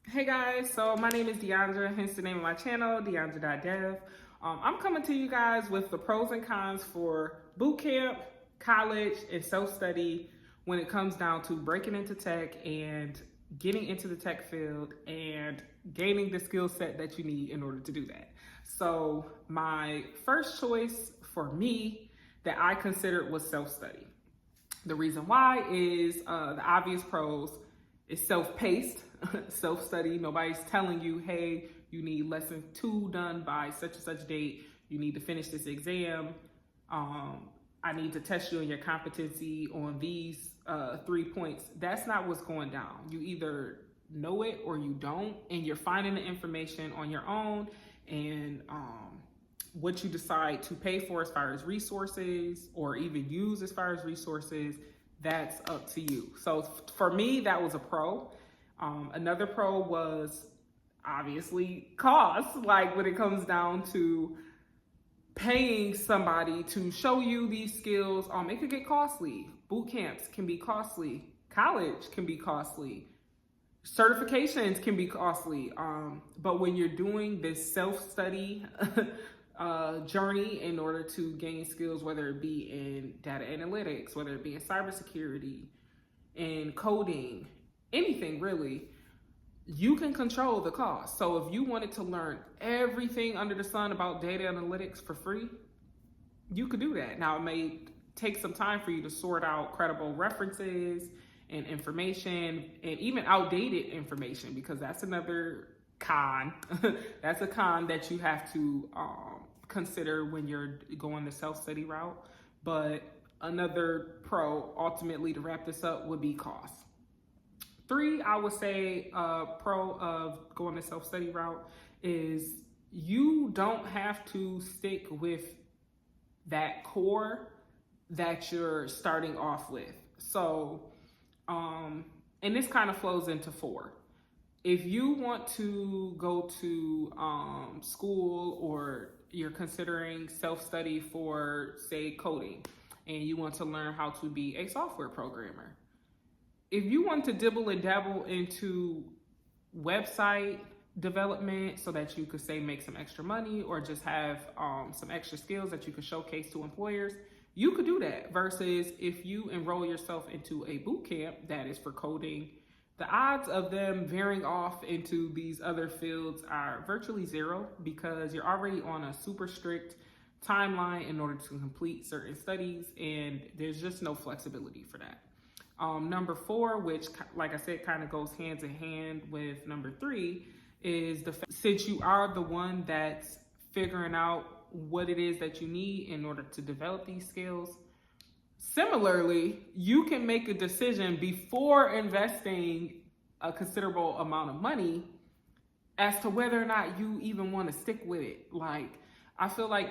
Hey guys, so my name is Deondra, hence the name of my channel, Deondra.Dev. I'm coming to you guys with the pros and cons for boot camp, college, and self-study when it comes down to breaking into tech and getting into the tech field and gaining the skill set that you need in order to do that. So my first choice for me that I considered was self-study. The reason why is the obvious pros. It's self-paced, self-study. Nobody's telling you, hey, you need lesson 2 done by such and such date. You need to finish this exam. I need to test you on your competency on these 3 points. That's not what's going down. You either know it or you don't, and you're finding the information on your own, and what you decide to pay for as far as resources or even use as far as resources, that's up to you. So for me, that was a pro. Another pro was obviously cost. Like when it comes down to paying somebody to show you these skills, it could get costly. Boot camps can be costly. College can be costly. Certifications can be costly. But when you're doing this self-study journey in order to gain skills, whether it be in data analytics, whether it be in cybersecurity, in coding, anything really, you can control the cost. So if you wanted to learn everything under the sun about data analytics for free, you could do that. Now, it may take some time for you to sort out credible references and information, and even outdated information, because that's another con. That's a con that you have to consider when you're going the self-study route. But another pro, ultimately, to wrap this up, would be cost. 3, I would say, pro of going the self-study route is you don't have to stick with that core that you're starting off with. So, and this kind of flows into 4. If you want to go to school, or you're considering self-study for, say, coding, and you want to learn how to be a software programmer, if you want to dibble and dabble into website development so that you could, say, make some extra money, or just have some extra skills that you could showcase to employers, you could do that. Versus if you enroll yourself into a boot camp that is for coding, the odds of them veering off into these other fields are virtually 0, because you're already on a super strict timeline in order to complete certain studies, and there's just no flexibility for that. Number 4, which, like I said, kind of goes hand in hand with number 3, is since you are the one that's figuring out what it is that you need in order to develop these skills, similarly, you can make a decision before investing a considerable amount of money as to whether or not you even want to stick with it. Like, I feel like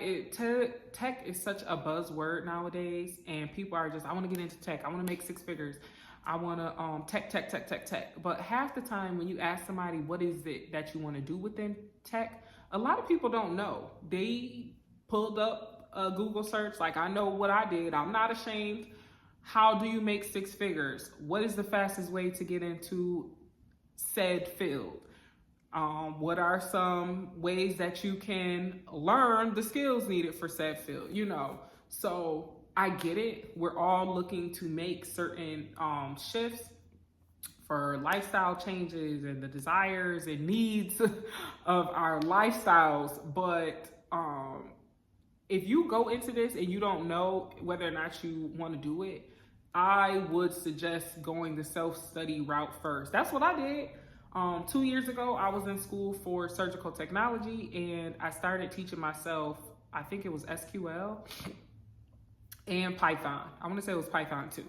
tech is such a buzzword nowadays, and people are just, I want to get into tech. I want to make 6 figures. I want to tech. But half the time when you ask somebody what is it that you want to do within tech, a lot of people don't know. They pulled up a Google search. Like, I know what I did. I'm not ashamed. How do you make 6 figures? What is the fastest way to get into said field? What are some ways that you can learn the skills needed for said field? So I get it. We're all looking to make certain shifts for lifestyle changes and the desires and needs of our lifestyles. But if you go into this and you don't know whether or not you want to do it, I would suggest going the self-study route first. That's what I did. 2 years ago, I was in school for surgical technology, and I started teaching myself, I think it was SQL and Python. I want to say it was Python too.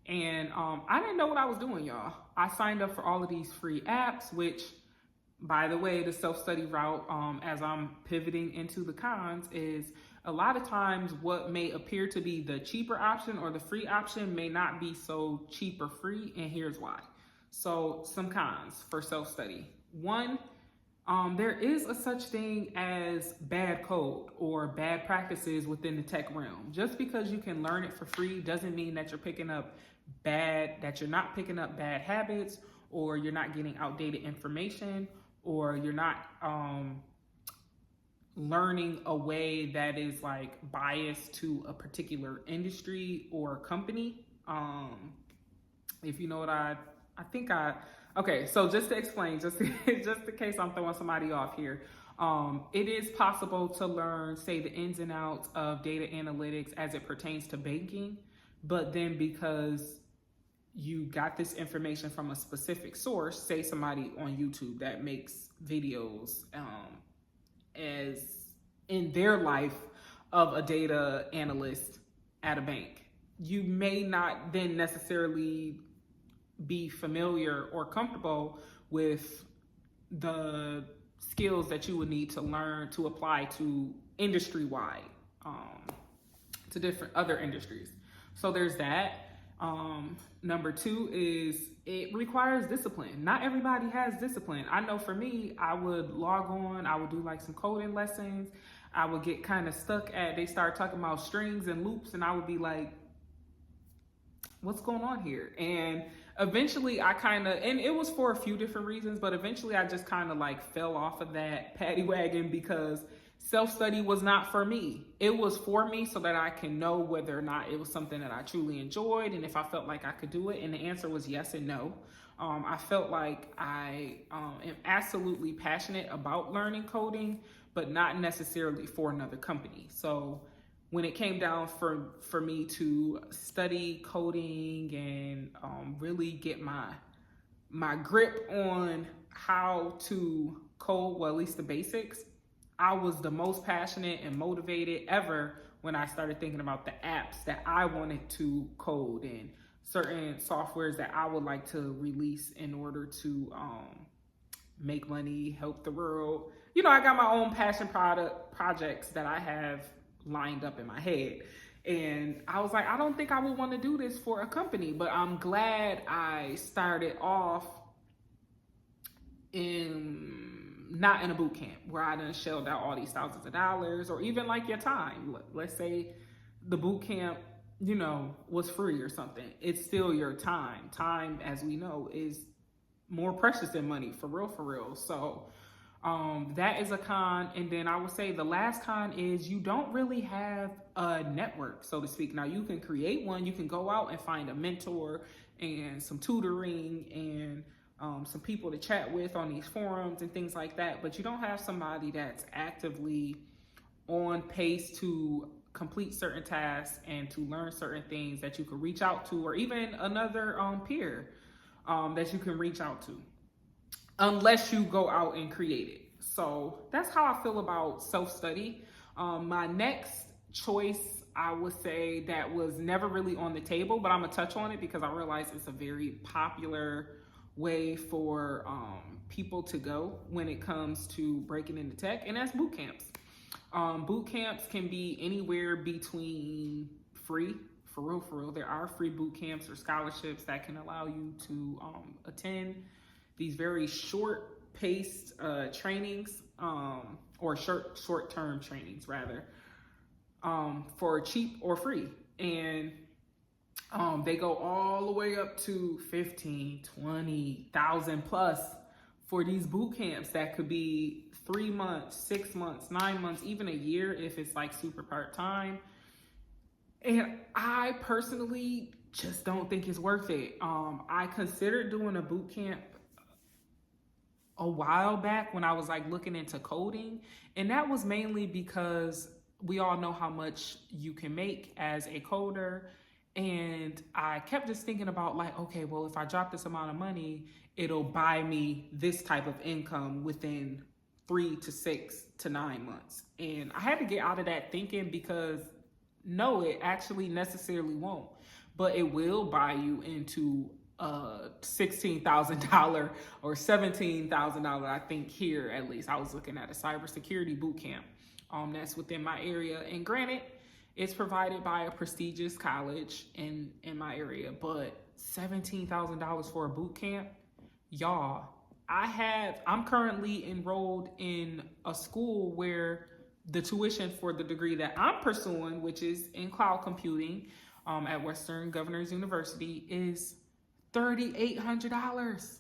And I didn't know what I was doing, y'all. I signed up for all of these free apps, which, by the way, the self-study route, as I'm pivoting into the cons, is a lot of times what may appear to be the cheaper option or the free option may not be so cheap or free, and here's why. So some cons for self-study. 1, there is a such thing as bad code or bad practices within the tech realm. Just because you can learn it for free doesn't mean that you're not picking up bad habits or you're not getting outdated information, or you're not learning a way that is like biased to a particular industry or company. If you know what okay, so just to explain, just in case I'm throwing somebody off here, it is possible to learn, say, the ins and outs of data analytics as it pertains to banking, but then because you got this information from a specific source, say somebody on YouTube that makes videos as in their life of a data analyst at a bank, you may not then necessarily be familiar or comfortable with the skills that you would need to learn to apply to industry-wide, to different other industries. So there's that. Number two is it requires discipline. Not everybody has discipline. I know for me, I would log on, I would do like some coding lessons. I would get kind of stuck they start talking about strings and loops, and I would be like, what's going on here? And eventually and it was for a few different reasons, but eventually I just kind of like fell off of that paddy wagon because self-study was not for me. It was for me so that I can know whether or not it was something that I truly enjoyed and if I felt like I could do it. And the answer was yes and no. I felt like I am absolutely passionate about learning coding, but not necessarily for another company. So when it came down for me to study coding and really get my grip on how to code, well, at least the basics, I was the most passionate and motivated ever when I started thinking about the apps that I wanted to code and certain softwares that I would like to release in order to make money, help the world. You know, I got my own passion projects that I have lined up in my head. And I was like, I don't think I would want to do this for a company, but I'm glad I started off not in a boot camp where I done shelled out all these thousands of dollars or even like your time. Let's say the boot camp, you know, was free or something. It's still your time. Time, as we know, is more precious than money, for real. So that is a con. And then I would say the last con is you don't really have a network, so to speak. Now you can create one, you can go out and find a mentor and some tutoring and some people to chat with on these forums and things like that, but you don't have somebody that's actively on pace to complete certain tasks and to learn certain things that you can reach out to, or even another peer that you can reach out to, unless you go out and create it. So that's how I feel about self-study. My next choice, I would say, that was never really on the table, but I'm gonna touch on it because I realize it's a very popular way for people to go when it comes to breaking into tech, and that's boot camps. Boot camps can be anywhere between free, for real. There are free boot camps or scholarships that can allow you to attend these very short-paced trainings, or short-term trainings rather, for cheap or free. And they go all the way up to 15, 20,000 plus for these boot camps that could be 3 months, 6 months, 9 months, even a year if it's like super part-time. And I personally just don't think it's worth it. I considered doing a boot camp a while back when I was like looking into coding, and that was mainly because we all know how much you can make as a coder. And I kept just thinking about like, okay, well, if I drop this amount of money, it'll buy me this type of income within 3 to 6 to 9 months. And I had to get out of that thinking because no, it actually necessarily won't, but it will buy you into $16,000 or $17,000. I think here, at least I was looking at a cybersecurity boot camp that's within my area. And granted, it's provided by a prestigious college in my area, but $17,000 for a boot camp, y'all. I'm currently enrolled in a school where the tuition for the degree that I'm pursuing, which is in cloud computing at Western Governors University, is $3,800.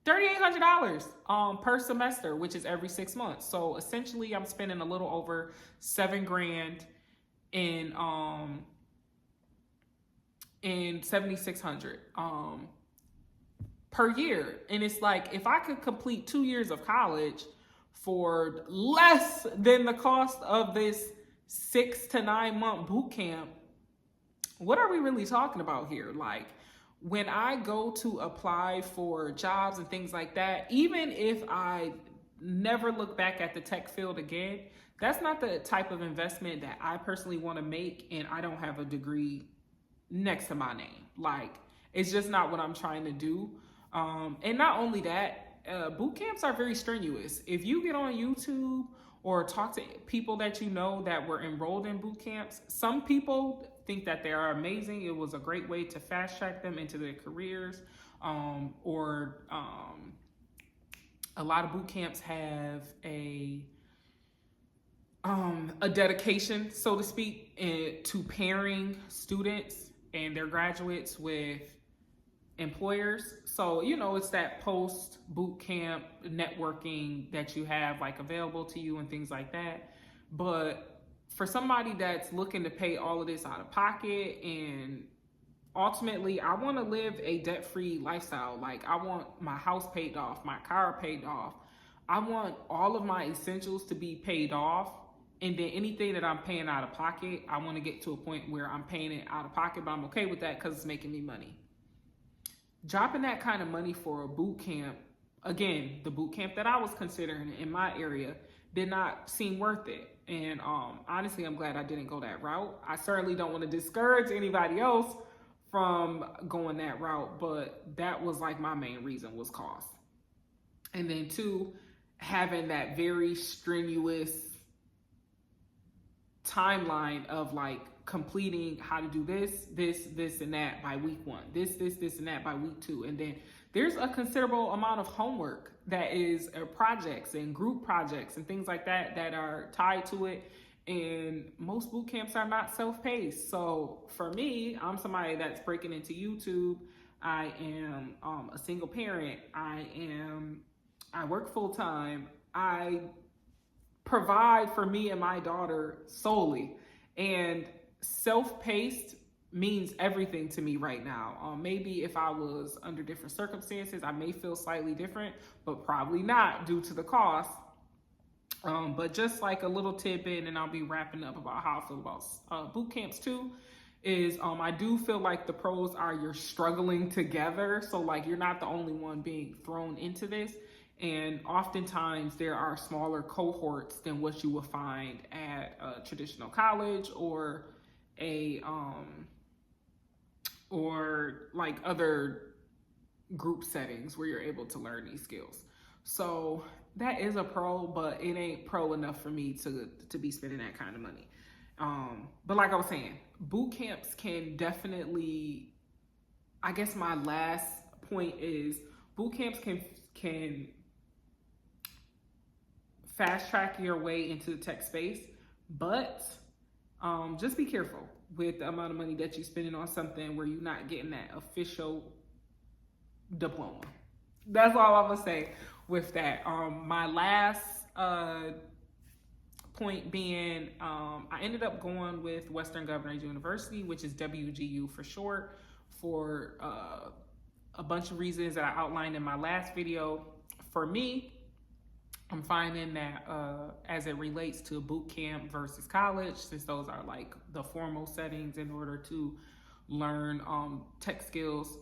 $3,800 per semester, which is every 6 months. So essentially I'm spending a little over $7,000 in 7,600 per year. And it's like, if I could complete 2 years of college for less than the cost of this 6 to 9 month boot camp, what are we really talking about here? Like, when I go to apply for jobs and things like that, even if I never look back at the tech field again, that's not the type of investment that I personally want to make, and I don't have a degree next to my name. Like, it's just not what I'm trying to do. And not only that, boot camps are very strenuous. If you get on YouTube or talk to people that you know that were enrolled in boot camps, some people think that they are amazing. It was a great way to fast track them into their careers. A lot of boot camps have a dedication, so to speak, to pairing students and their graduates with employers. So, you know, it's that post boot camp networking that you have like available to you and things like that. But for somebody that's looking to pay all of this out of pocket, and ultimately I want to live a debt-free lifestyle. Like, I want my house paid off, my car paid off. I want all of my essentials to be paid off. And then anything that I'm paying out of pocket, I want to get to a point where I'm paying it out of pocket, but I'm okay with that because it's making me money. Dropping that kind of money for a boot camp, again, the boot camp that I was considering in my area did not seem worth it. And honestly, I'm glad I didn't go that route. I certainly don't want to discourage anybody else from going that route, but that was like my main reason was cost. And then two, having that very strenuous timeline of like completing how to do this, and that by week 1, this, and that by week 2. And then there's a considerable amount of homework that is projects and group projects and things like that that are tied to it. And most boot camps are not self-paced. So for me, I'm somebody that's breaking into YouTube. I am a single parent. I work full time. I provide for me and my daughter solely. And self-paced means everything to me right now. Maybe if I was under different circumstances, I may feel slightly different, but probably not due to the cost. But just like a little tidbit, and I'll be wrapping up about how I feel about boot camps too, is I do feel like the pros are you're struggling together. So like, you're not the only one being thrown into this. And oftentimes there are smaller cohorts than what you will find at a traditional college or like other group settings where you're able to learn these skills. So that is a pro, but it ain't pro enough for me to be spending that kind of money. But like I was saying, boot camps can definitely, I guess my last point is boot camps can fast track your way into the tech space, but just be careful with the amount of money that you're spending on something where you're not getting that official diploma. That's all I'm gonna say with that. My last point being, I ended up going with Western Governors University, which is WGU for short, for a bunch of reasons that I outlined in my last video. For me, I'm finding that as it relates to boot camp versus college, since those are like the formal settings in order to learn tech skills,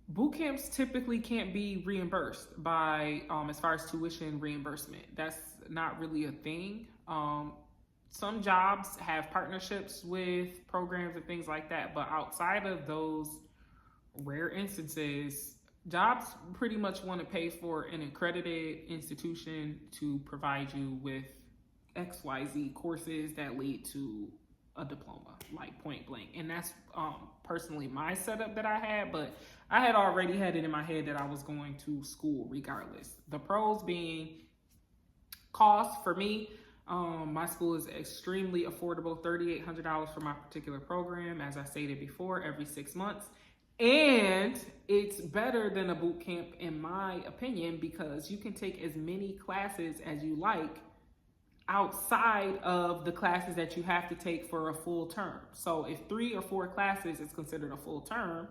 boot camps typically can't be reimbursed by, as far as tuition reimbursement. That's not really a thing. Some jobs have partnerships with programs and things like that, but outside of those rare instances, jobs pretty much want to pay for an accredited institution to provide you with XYZ courses that lead to a diploma, like point blank. And that's personally my setup that I had, but I had already had it in my head that I was going to school regardless. The pros being cost for me. My school is extremely affordable, $3,800 for my particular program, as I stated before, every 6 months. And it's better than a boot camp, in my opinion, because you can take as many classes as you like outside of the classes that you have to take for a full term. So if 3 or 4 classes is considered a full term,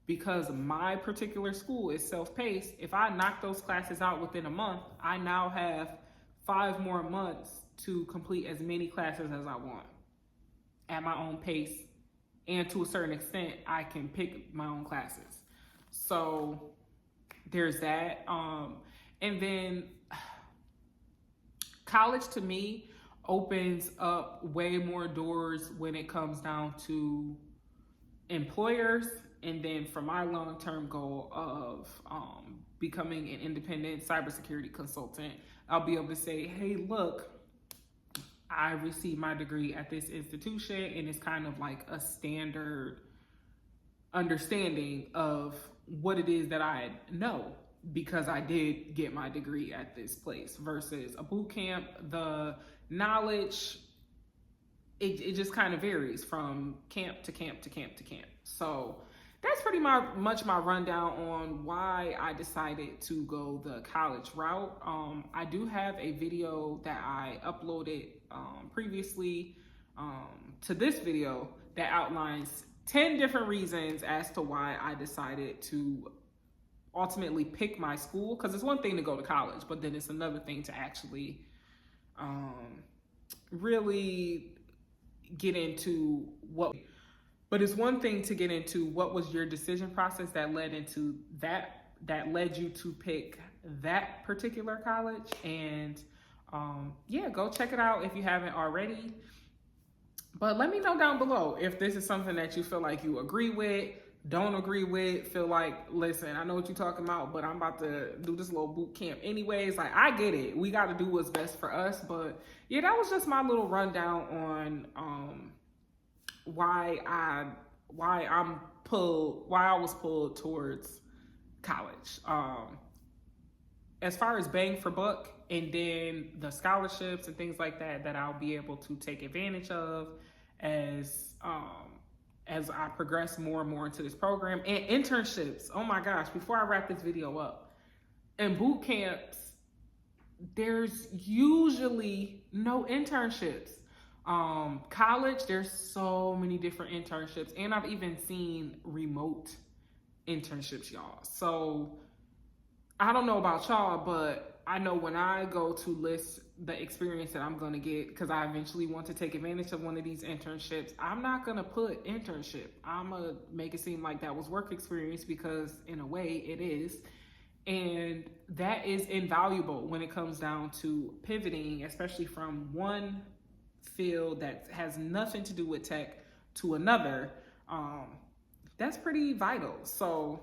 because my particular school is self-paced, if I knock those classes out within a month, I now have 5 more months to complete as many classes as I want at my own pace. And to a certain extent, I can pick my own classes. So there's that. And then college to me opens up way more doors when it comes down to employers. And then for my long-term goal of becoming an independent cybersecurity consultant, I'll be able to say, hey, look, I received my degree at this institution, and it's kind of like a standard understanding of what it is that I know because I did get my degree at this place, versus a boot camp. The knowledge, it just kind of varies from camp to camp to camp to camp. So that's pretty much my rundown on why I decided to go the college route. I do have a video that I uploaded previously to this video that outlines 10 different reasons as to why I decided to ultimately pick my school. Because it's one thing to go to college, but then it's another thing to actually really get into what. But it's one thing to get into what was your decision process that led into that led you to pick that particular college. And yeah, go check it out if you haven't already. But let me know down below if this is something that you feel like you agree with, don't agree with, feel like, listen, I know what you're talking about, but I'm about to do this little boot camp anyways. Like, I get it. We got to do what's best for us. But yeah, that was just my little rundown on why I was pulled towards college. As far as bang for buck, and then the scholarships and things like that I'll be able to take advantage of as I progress more and more into this program. And internships, oh my gosh, before I wrap this video up, in boot camps, there's usually no internships. College, there's so many different internships, and I've even seen remote internships, y'all. So I don't know about y'all, but I know when I go to list the experience that I'm going to get, because I eventually want to take advantage of one of these internships, I'm not going to put internship. I'm going to make it seem like that was work experience, because in a way it is. And that is invaluable when it comes down to pivoting, especially from one field that has nothing to do with tech to another. That's pretty vital. So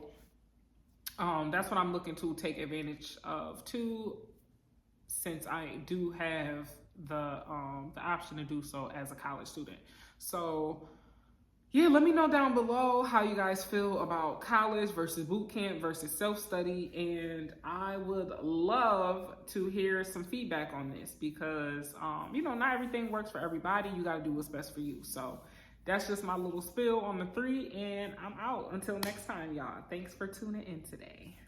that's what I'm looking to take advantage of too, since I do have the option to do so as a college student. So yeah, let me know down below how you guys feel about college versus boot camp versus self-study. And I would love to hear some feedback on this, because, not everything works for everybody. You got to do what's best for you. So that's just my little spiel on the 3, and I'm out. Until next time, y'all. Thanks for tuning in today.